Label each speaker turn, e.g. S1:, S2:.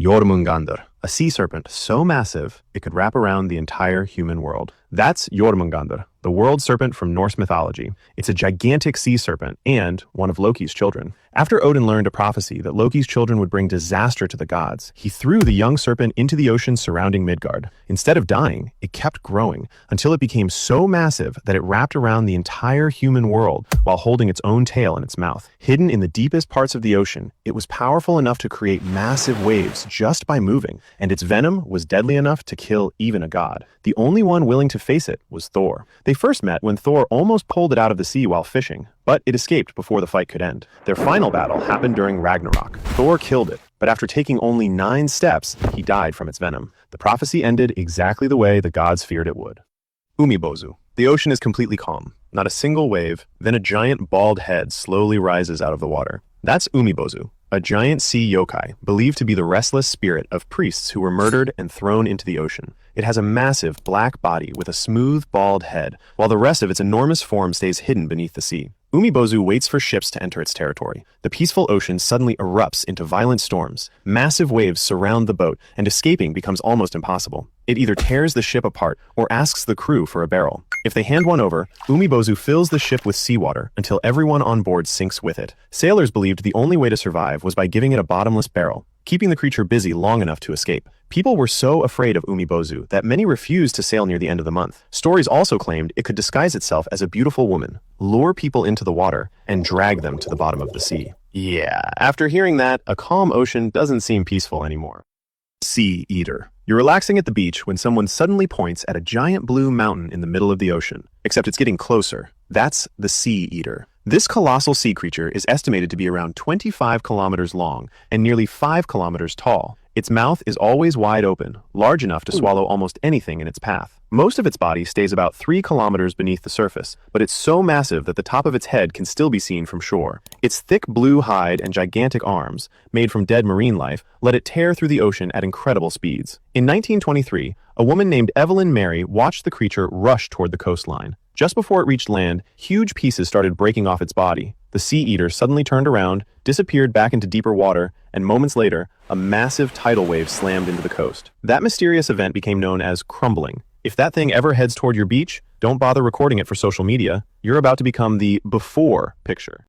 S1: Jormungandr, a sea serpent so massive it could wrap around the entire human world. That's Jormungandr, the world serpent from Norse mythology. It's a gigantic sea serpent and one of Loki's children. After Odin learned a prophecy that Loki's children would bring disaster to the gods, he threw the young serpent into the ocean surrounding Midgard. Instead of dying, it kept growing until it became so massive that it wrapped around the entire human world while holding its own tail in its mouth. Hidden in the deepest parts of the ocean, it was powerful enough to create massive waves just by moving, and its venom was deadly enough to kill even a god. The only one willing to face it was Thor. They first met when Thor almost pulled it out of the sea while fishing, but it escaped before the fight could end. Their final battle happened during Ragnarok. Thor killed it, but after taking only 9 steps, he died from its venom. The prophecy ended exactly the way the gods feared it would. Umibozu. The ocean is completely calm. Not a single wave, then a giant bald head slowly rises out of the water. That's Umibozu, a giant sea yokai, believed to be the restless spirit of priests who were murdered and thrown into the ocean. It has a massive black body with a smooth, bald head, while the rest of its enormous form stays hidden beneath the sea. Umibozu waits for ships to enter its territory. The peaceful ocean suddenly erupts into violent storms. Massive waves surround the boat, and escaping becomes almost impossible. It either tears the ship apart or asks the crew for a barrel. If they hand one over, Umibozu fills the ship with seawater until everyone on board sinks with it. Sailors believed the only way to survive was by giving it a bottomless barrel, keeping the creature busy long enough to escape. People were so afraid of Umibozu that many refused to sail near the end of the month. Stories also claimed it could disguise itself as a beautiful woman, lure people into the water, and drag them to the bottom of the sea. Yeah, after hearing that, a calm ocean doesn't seem peaceful anymore. Sea Eater. You're relaxing at the beach when someone suddenly points at a giant blue mountain in the middle of the ocean, except it's getting closer. That's the Sea Eater. This colossal sea creature is estimated to be around 25 kilometers long and nearly 5 kilometers tall. Its mouth is always wide open, large enough to swallow almost anything in its path. Most of its body stays about 3 kilometers beneath the surface, but it's so massive that the top of its head can still be seen from shore. Its thick blue hide and gigantic arms, made from dead marine life, let it tear through the ocean at incredible speeds. In 1923, a woman named Evelyn Mary watched the creature rush toward the coastline. Just before it reached land, huge pieces started breaking off its body. The sea eater suddenly turned around, disappeared back into deeper water, and moments later, a massive tidal wave slammed into the coast. That mysterious event became known as crumbling. If that thing ever heads toward your beach, don't bother recording it for social media. You're about to become the before picture.